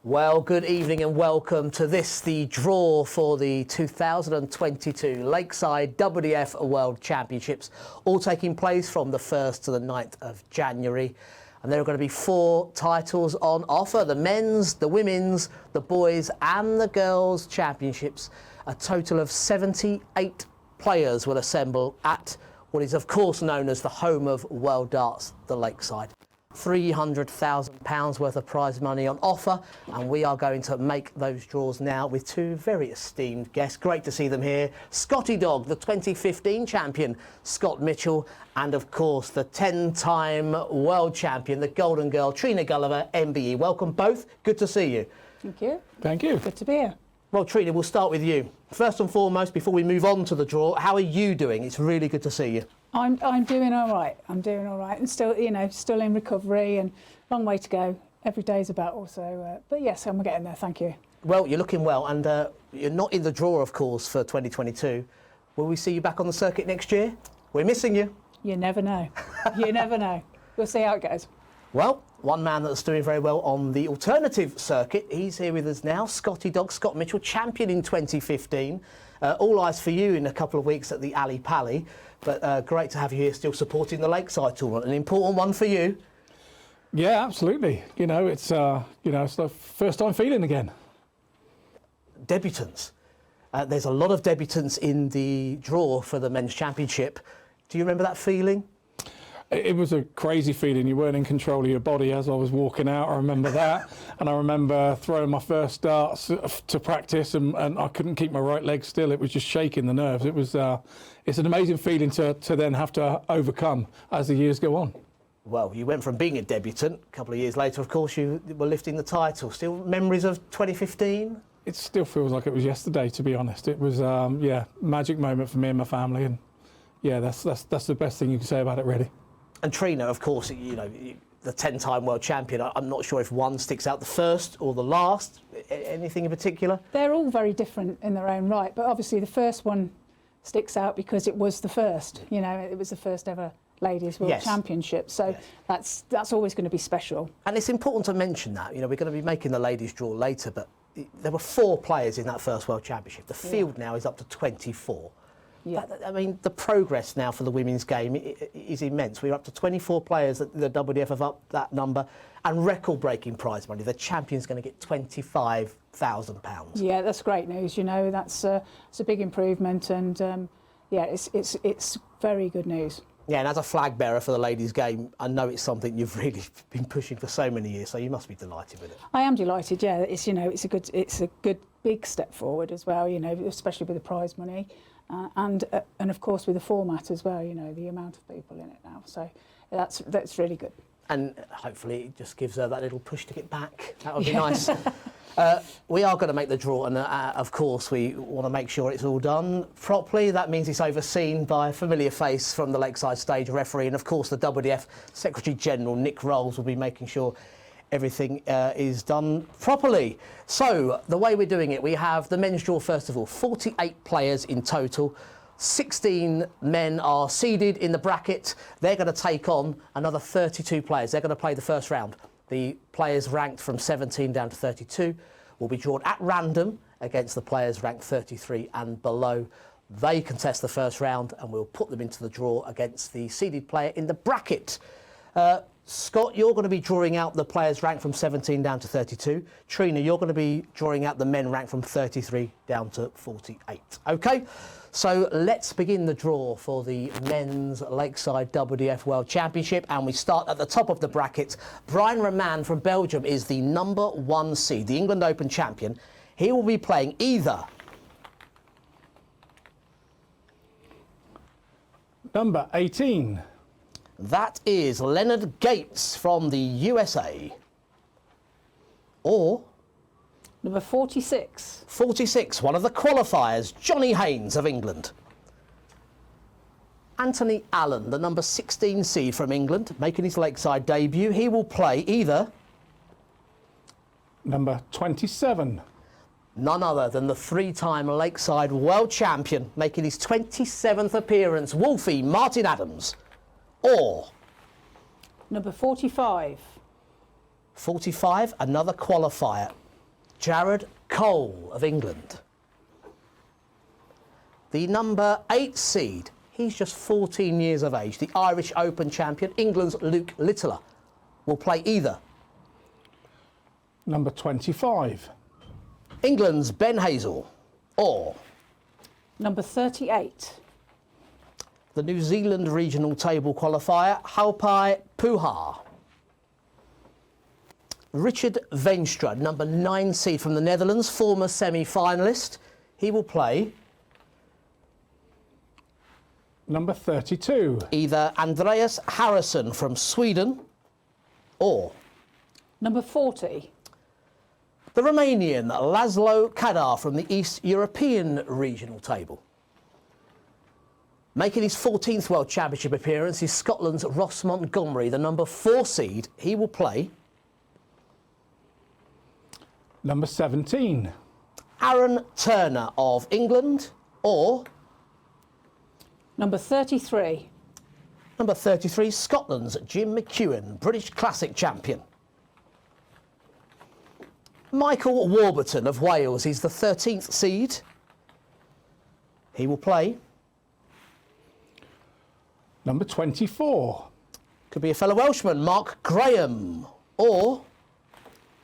Well, good evening and welcome to this, the draw for the 2022 Lakeside Wdf World Championships, all taking place from the 1st to the 9th of January. And there are going to be 4 titles on offer: the men's, the women's, the boys and the girls' championships. A total of 78 players will assemble at what is of course known as the home of world darts, the Lakeside. £300,000 worth of prize money on offer, and we are going to make those draws now with 2 very esteemed guests. Great to see them here. Scotty Dog, the 2015 champion, Scott Mitchell, and of course the 10-time world champion, the Golden Girl, Trina Gulliver, MBE. Welcome both. Good to see you. Thank you. Thank you. Good to be here. Well, Trina, we'll start with you. First and foremost, before we move on to the draw, how are you doing? It's really good to see you. I'm doing all right. I'm doing all right, and still, still in recovery, and long way to go. Every day's a battle, so. But yes, I'm getting there. Thank you. Well, you're looking well, and you're not in the draw, of course, for 2022. Will we see you back on the circuit next year? We're missing you. You never know. You never know. We'll see how it goes. Well, one man that's doing very well on the alternative circuit, he's here with us now, Scotty Dog, Scott Mitchell, champion in 2015. All eyes for you in a couple of weeks at the Ali Pally, but great to have you here still supporting the Lakeside tournament. An important one for you. Yeah, absolutely. It's it's the first time feeling again. Debutants. There's a lot of debutants in the draw for the men's championship. Do you remember that feeling? It was a crazy feeling. You weren't in control of your body as I was walking out. I remember that. And I remember throwing my first darts to practice, and I couldn't keep my right leg still. It was just shaking the nerves. It's an amazing feeling to then have to overcome as the years go on. Well, you went from being a debutant, a couple of years later, of course, you were lifting the title. Still memories of 2015? It still feels like it was yesterday, to be honest. It was, magic moment for me and my family. And yeah, that's the best thing you can say about it, really. And Trina, of course, the 10-time world champion. I'm not sure if one sticks out the first or the last. Anything in particular? They're all very different in their own right, but obviously the first one sticks out because it was the first. It was the first ever Ladies World Championship, so that's always going to be special. And it's important to mention that. We're going to be making the ladies draw later, but there were 4 players in that first World Championship. The field now is up to 24. Yeah. The progress now for the women's game is immense. We're up to 24 players that the WDF have upped that number, and record-breaking prize money. The champion's going to get £25,000. Yeah, that's great news. That's a big improvement, and it's very good news. Yeah, and as a flag bearer for the ladies' game, I know it's something you've really been pushing for so many years. So you must be delighted with it. I am delighted. Yeah, it's it's a good big step forward as well. Especially with the prize money. And of course with the format as well, the amount of people in it now. So that's really good. And hopefully it just gives her that little push to get back. That would be nice. We are going to make the draw, and of course we want to make sure it's all done properly. That means it's overseen by a familiar face from the Lakeside stage referee, and of course the WDF Secretary General Nick Rolls will be making sure everything is done properly. So the way we're doing it, we have the men's draw first of all, 48 players in total. 16 men are seeded in the bracket. They're going to take on another 32 players. They're going to play the first round. The players ranked from 17 down to 32 will be drawn at random against the players ranked 33 and below. They contest the first round, and we'll put them into the draw against the seeded player in the bracket. Scott, you're going to be drawing out the players ranked from 17 down to 32. Trina, you're going to be drawing out the men ranked from 33 down to 48. OK, so let's begin the draw for the men's Lakeside WDF World Championship, and we start at the top of the bracket. Brian Roman from Belgium is the number 1 seed, the England Open champion. He will be playing either number 18. That is Leonard Gates from the USA. Or number 46. 46, one of the qualifiers, Johnny Haynes of England. Anthony Allen, the number 16 seed from England, making his Lakeside debut. He will play either number 27. None other than the 3-time Lakeside world champion, making his 27th appearance, Wolfie Martin Adams. Or number 45. 45, another qualifier, Jared Cole of England. The number 8 seed, he's just 14 years of age, the Irish Open champion, England's Luke Littler, will play either Number 25. England's Ben Hazel or Number 38. the New Zealand regional table qualifier, Halpai Puha. Richard Veenstra, number 9 seed from the Netherlands, former semi-finalist. He will play Number 32. either Andreas Harrison from Sweden or Number 40. the Romanian Laszlo Kadar from the East European regional table. Making his 14th World Championship appearance is Scotland's Ross Montgomery, the number 4 seed. He will play Number 17. Aaron Turner of England or Number 33. number 33, Scotland's Jim McEwen, British Classic champion. Michael Warburton of Wales is the 13th seed. He will play. Number 24. Could be a fellow Welshman, Mark Graham, or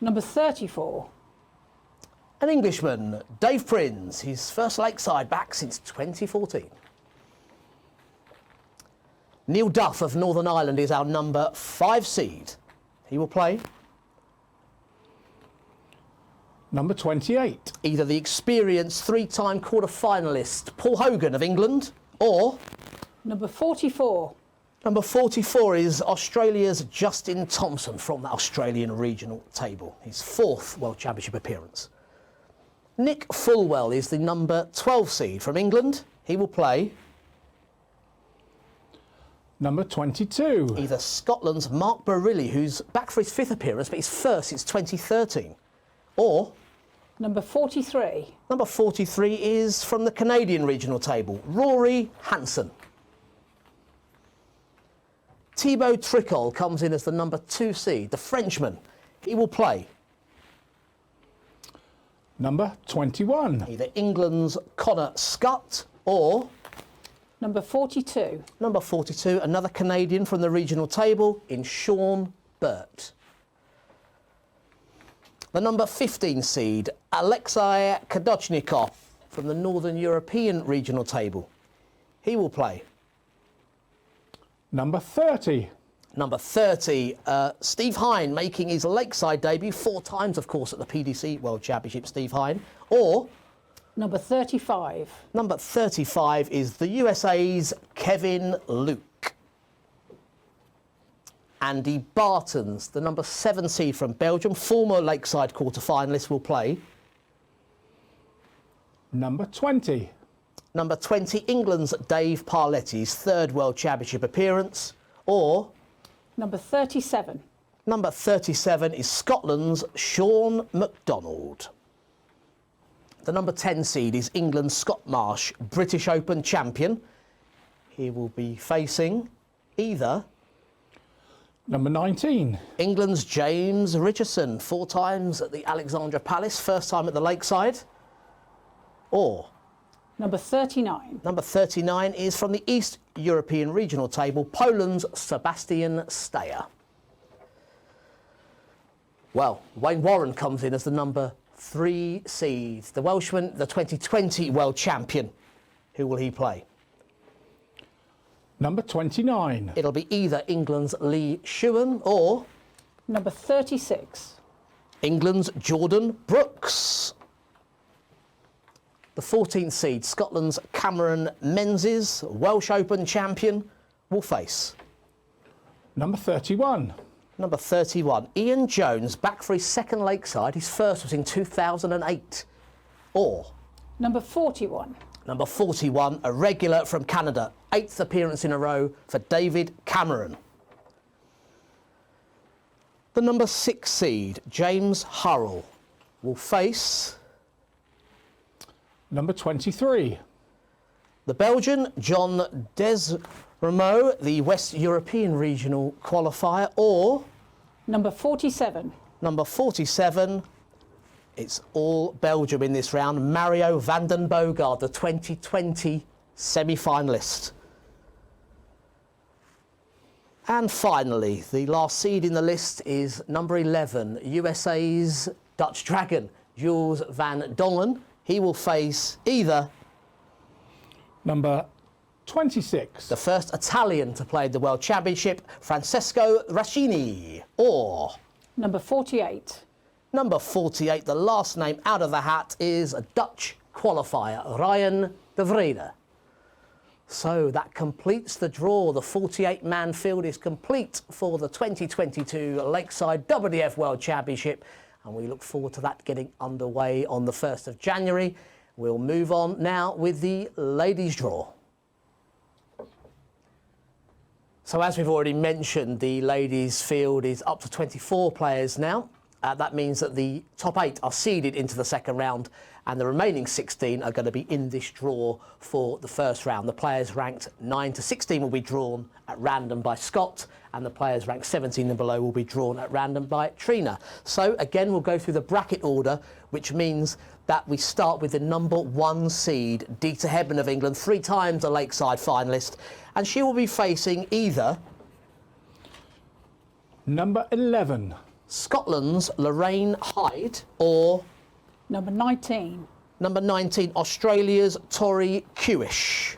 Number 34. an Englishman, Dave Prince, his first Lakeside back since 2014. Neil Duff of Northern Ireland is our number 5 seed. He will play Number 28. either the experienced 3-time quarter-finalist Paul Hogan of England or Number 44. number 44 is Australia's Justin Thompson from the Australian regional table, his 4th World Championship appearance. Nick Fulwell is the number 12 seed from England. He will play Number 22. either Scotland's Mark Barilli, who's back for his 5th appearance, but his first since 2013, or Number 43. number 43 is from the Canadian regional table, Rory Hansen. Thibaut Tricol comes in as the number 2 seed, the Frenchman. He will play Number 21. either England's Connor Scott or Number 42. number 42, another Canadian from the regional table in Sean Burt. The number 15 seed, Alexei Kadochnikov from the Northern European regional table. He will play. Number 30. Number 30, Steve Hine, making his Lakeside debut 4 times, of course, at the PDC World Championship, Steve Hine. Or Number 35. number 35 is the USA's Kevin Luke. Andy Bartons, the number 7 seed from Belgium, former Lakeside quarter-finalist, will play. Number 20. Number 20, England's Dave Parletti's 3rd World Championship appearance. Or Number 37. number 37 is Scotland's Sean MacDonald. The number 10 seed is England's Scott Marsh, British Open champion. He will be facing either Number 19. England's James Richardson, 4 times at the Alexandra Palace, 1st time at the Lakeside, or Number 39. number 39 is from the East European regional table, Poland's Sebastian Steyer. Well, Wayne Warren comes in as the number 3 seed, the Welshman, the 2020 world champion. Who will he play? Number 29. It'll be either England's Lee Shewan or Number 36. England's Jordan Brooks. The 14th seed, Scotland's Cameron Menzies, Welsh Open champion, will face Number 31. number 31, Ian Jones, back for his 2nd Lakeside. His first was in 2008. Or Number 41. number 41, a regular from Canada, 8th appearance in a row for David Cameron. The number 6 seed, James Hurrell, will face Number 23. the Belgian John Desremeaux, the West European regional qualifier, or Number 47. number 47, It's all Belgium in this round. Mario van den Boogaard, the 2020 semi-finalist. And finally, the last seed in the list is number 11, USA's Dutch Dragon, Jules van Dongen. He will face either number 26, the first Italian to play the World Championship, Francesco Rascini, or number 48. Number 48, the last name out of the hat, is a Dutch qualifier, Ryan de Vrede. So that completes the draw. The 48-man field is complete for the 2022 Lakeside Wdf World Championship, and we look forward to that getting underway on the 1st of January. We'll move on now with the ladies' draw. So as we've already mentioned, the ladies' field is up to 24 players now. That means that the top 8 are seeded into the second round, and the remaining 16 are going to be in this draw for the first round. The players ranked 9 to 16 will be drawn at random by Scott, and the players ranked 17 and below will be drawn at random by Trina. So again, we'll go through the bracket order, which means that we start with the number 1 seed, Dieter Hebman of England, 3 times a Lakeside finalist, and she will be facing either number 11, Scotland's Lorraine Hyde, or number 19. Number 19, Australia's Tori Kewish.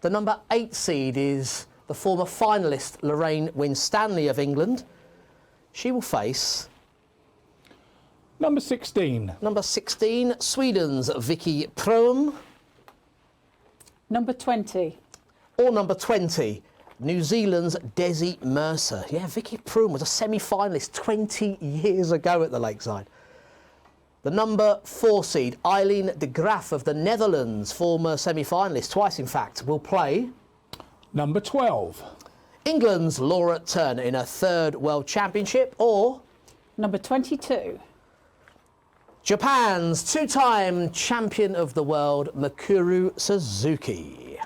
The number 8 seed is the former finalist Lorraine Winstanley of England. She will face number 16. Number 16, Sweden's Vicky Prohm. Number 20. Or number 20, New Zealand's Desi Mercer. Yeah, Vicky Prohm was a semi-finalist 20 years ago at the Lakeside. The number 4 seed, Eileen de Graaf of the Netherlands, former semi-finalist, twice in fact, will play number 12. England's Laura Turner in her 3rd World Championship, or number 22. Japan's 2-time champion of the world, Mikuru Suzuki.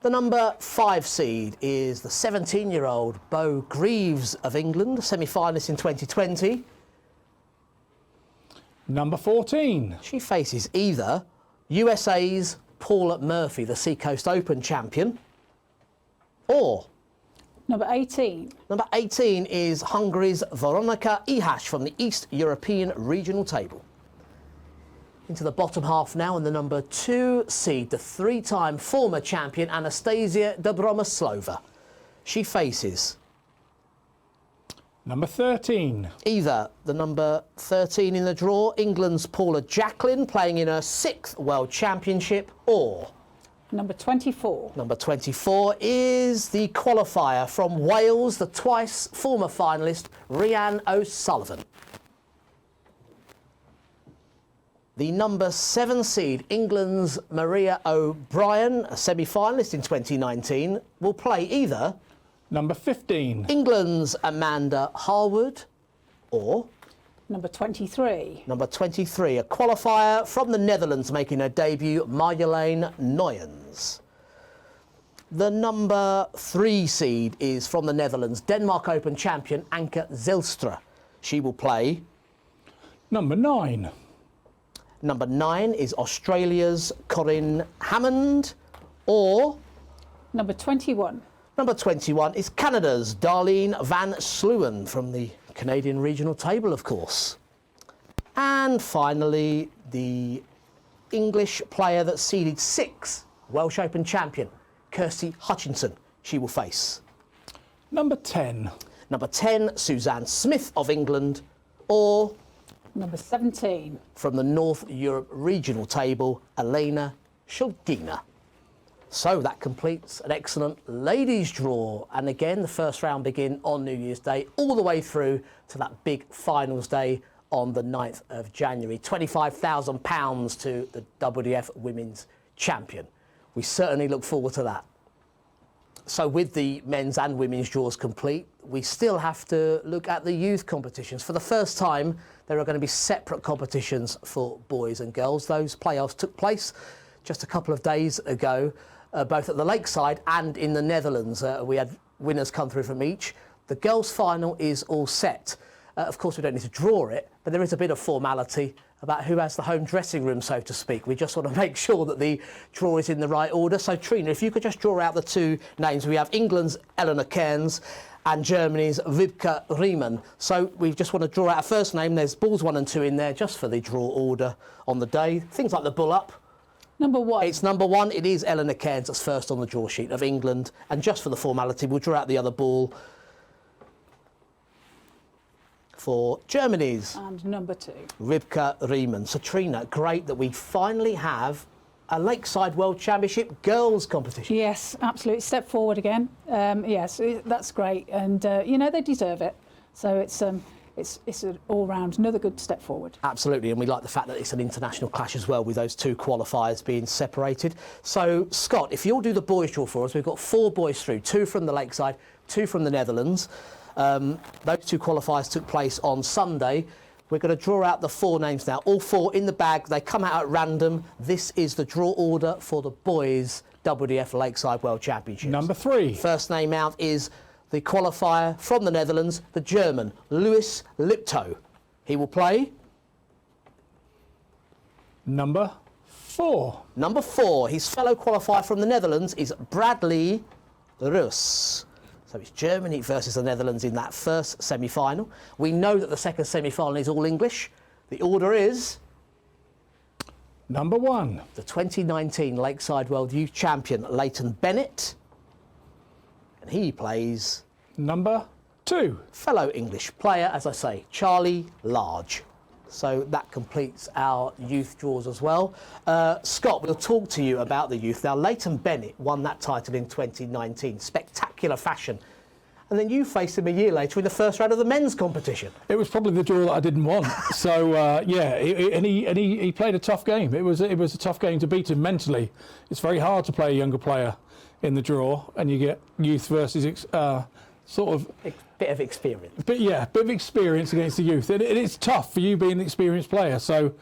The number 5 seed is the 17-year-old Bo Greaves of England, semi-finalist in 2020. Number 14. She faces either USA's Paula Murphy, the Seacoast Open champion, or number 18. Number 18 is Hungary's Veronika Ihash from the East European regional table. Into the bottom half now, and the number 2 seed, the 3-time former champion Anastasia Dobromoslova. She faces number 13. either the number 13 in the draw, England's Paula Jacklin, playing in her 6th World Championship, or number 24. Number 24 is the qualifier from Wales, the twice former finalist Rhian O'Sullivan. The number 7 seed, England's Maria O'Brien, a semi-finalist in 2019, will play either number 15. England's Amanda Harwood, or number 23. Number 23, a qualifier from the Netherlands making her debut, Marjolein Noyens. The number 3 seed is from the Netherlands, Denmark Open champion Anke Zylstra. She will play number 9. Number 9 is Australia's Corinne Hammond, or number 21. Number 21 is Canada's Darlene Van Sluwen from the Canadian regional table, of course. And finally, the English player that seeded 6, Welsh Open champion, Kirsty Hutchinson. She will face number 10. Number 10, Suzanne Smith of England, or number 17. from the North Europe regional table, Elena Shulgina. So that completes an excellent ladies' draw. And again, the first round begin on New Year's Day, all the way through to that big finals day on the 9th of January. £25,000 to the WDF Women's Champion. We certainly look forward to that. So with the men's and women's draws complete, we still have to look at the youth competitions. For the first time, there are going to be separate competitions for boys and girls. Those playoffs took place just a couple of days ago, both at the Lakeside and in the Netherlands. We had winners come through from each. The girls' final is all set. Of course, we don't need to draw it, but there is a bit of formality about who has the home dressing room, so to speak. We just want to make sure that the draw is in the right order. So, Trina, if you could just draw out the two names. We have England's Eleanor Cairns and Germany's Wiebke Riemann. So we just want to draw out a first name. There's balls 1 and 2 in there just for the draw order on the day. Things like the bull up. Number 1. It's number 1. It is Eleanor Cairns that's first on the draw sheet of England. And just for the formality, we'll draw out the other ball for Germany's. And number 2. Wiebke Riemann. So, Trina, great that we finally have a Lakeside World Championship girls competition. Yes, absolutely. Step forward again. Yes, that's great. And, you know, they deserve it. So it's an all-round, another good step forward. Absolutely, and we like the fact that it's an international clash as well, with those 2 qualifiers being separated. So, Scott, if you'll do the boys' draw for us, we've got 4 boys through, 2 from the Lakeside, 2 from the Netherlands. Those 2 qualifiers took place on Sunday. We're going to draw out the 4 names now. All 4 in the bag. They come out at random. This is the draw order for the boys' WDF Lakeside World Championships. Number 3. First name out is the qualifier from the Netherlands, the German, Louis Lipto. He will play Number 4. Number 4. His fellow qualifier from the Netherlands is Bradley Roos. So it's Germany versus the Netherlands in that first semi-final. We know that the second semi-final is all English. The order is Number 1. the 2019 Lakeside World Youth Champion, Leighton Bennett. And he plays Number 2. fellow English player, as I say, Charlie Large. So that completes our youth draws as well. Scott, we'll talk to you about the youth. Now, Leighton Bennett won that title in 2019, spectacular fashion. And then you faced him a year later in the first round of the men's competition. It was probably the draw that I didn't want. So yeah, he played a tough game. It was a tough game to beat him mentally. It's very hard to play a younger player in the draw, and you get youth versus sort of bit of experience. But yeah, bit of experience against the youth. It's tough for you being an experienced player. So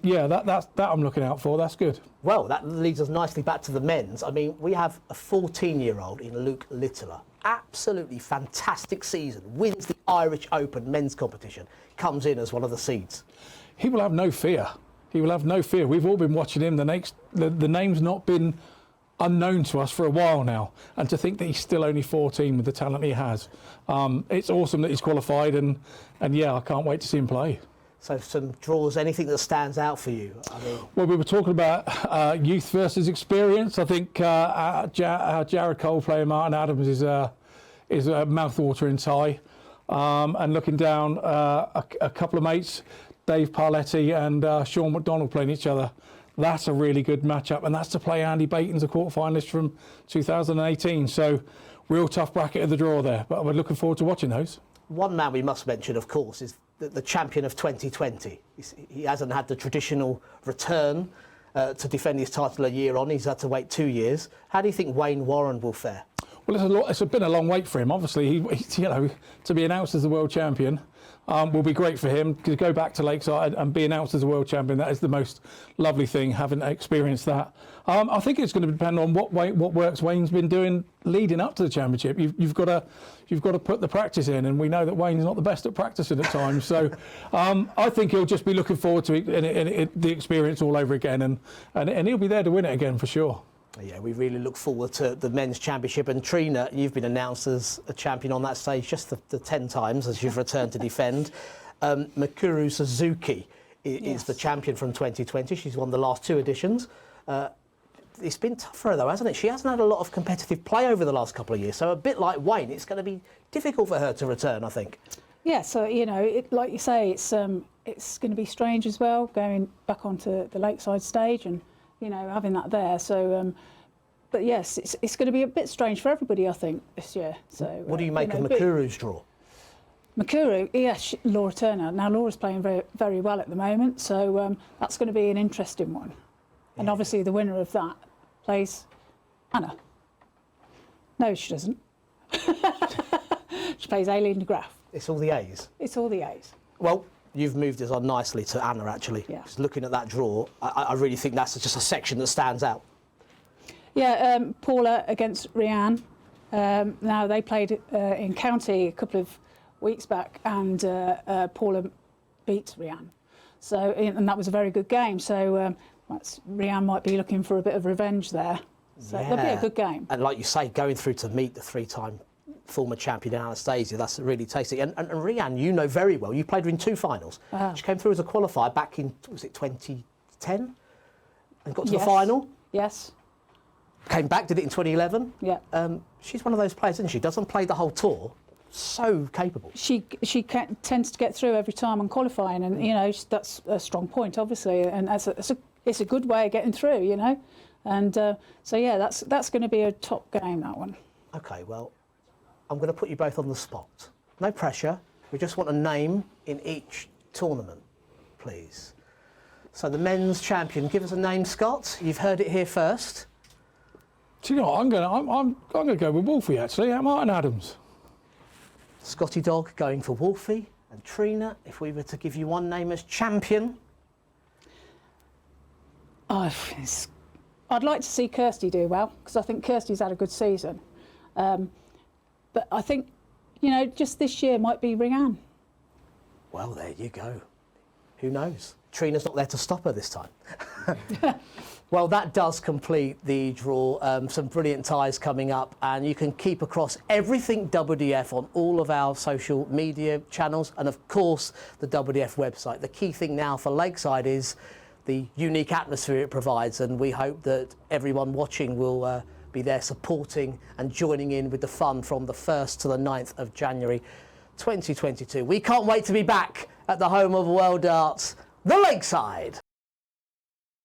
yeah, that I'm looking out for. That's good. Well, that leads us nicely back to the men's. I mean, we have a 14-year-old in Luke Littler. Absolutely fantastic season. Wins the Irish Open men's competition. Comes in as one of the seeds. He will have no fear. He will have no fear. We've all been watching him. The name's not been unknown to us for a while now, and to think that he's still only 14 with the talent he has, it's awesome that he's qualified, and yeah, I can't wait to see him play. So some draws, anything that stands out for you? I mean, well, we were talking about youth versus experience. I think Jared Cole playing Martin Adams is a mouth-watering tie, and looking down a couple of mates, Dave Parletti and Sean McDonald playing each other. That's a really good matchup, and that's to play Andy Baton's a quarter-finalist from 2018. So, real tough bracket of the draw there, but we're looking forward to watching those. One man we must mention, of course, is the champion of 2020. He hasn't had the traditional return to defend his title a year on. He's had to wait 2 years. How do you think Wayne Warren will fare? Well, it's been a long wait for him. Obviously, to be announced as the world champion will be great for him. To go back to Lakeside and be announced as a world champion, that is the most lovely thing, having experienced that. I think it's going to depend on what works Wayne's been doing leading up to the championship. You've got to put the practice in, and we know that Wayne's not the best at practicing at times. So I think he'll just be looking forward to the experience all over again, and he'll be there to win it again for sure. Yeah, we really look forward to the men's championship. And Trina, you've been announced as a champion on that stage just the 10 times as you've returned to defend. Mikuru Suzuki is the champion from 2020. She's won the last 2 editions. It's been tough for her though, hasn't it? She hasn't had a lot of competitive play over the last couple of years. So a bit like Wayne, it's going to be difficult for her to return, I think. Yeah, so, like you say, it's going to be strange as well, going back onto the Lakeside stage and, having that there. So, but yes, it's going to be a bit strange for everybody, I think, this year. So, what do you make of Makuru's draw? Makuru, yes, Laura Turner. Now, Laura's playing very, very well at the moment, so that's going to be an interesting one. Yeah. And obviously, the winner of that plays Anna. No, she doesn't. She plays Aileen de Graaf. It's all the A's. It's all the A's. Well, you've moved us on nicely to Anna, actually. Yeah. Just looking at that draw, I really think that's just a section that stands out. Yeah, Paula against Rianne. Now, they played in county a couple of weeks back, and Paula beat Rhiannon. So, and that was a very good game. So Rhiannon might be looking for a bit of revenge there. So it'll be a good game. And like you say, going through to meet the 3-time former champion Anastasia, that's really tasty. And Rhiannon, you know very well. You played her in 2 finals. She came through as a qualifier back in, was it 2010? And got to the final? Yes. Came back, did it in 2011. Yeah. She's one of those players, isn't she? Doesn't play the whole tour. So capable. She tends to get through every time on qualifying, and you know that's a strong point, obviously, and it's a good way of getting through, you know, and so yeah, that's going to be a top game, that one. Okay, well, I'm going to put you both on the spot. No pressure. We just want a name in each tournament, please. So the men's champion, give us a name, Scott. You've heard it here first. Do you know what? I'm going to go with Wolfie, actually, at Martin Adams. Scotty Dog going for Wolfie. And Trina, if we were to give you one name as champion? I'd like to see Kirsty do well, because I think Kirsty's had a good season. But I think, you know, just this year might be Rhiannon. Well, there you go. Who knows? Trina's not there to stop her this time. Well, that does complete the draw. Some brilliant ties coming up, and you can keep across everything WDF on all of our social media channels, and of course the WDF website. The key thing now for Lakeside is the unique atmosphere it provides, and we hope that everyone watching will be there supporting and joining in with the fun from the 1st to the 9th of January 2022. We can't wait to be back at the home of world darts, the Lakeside.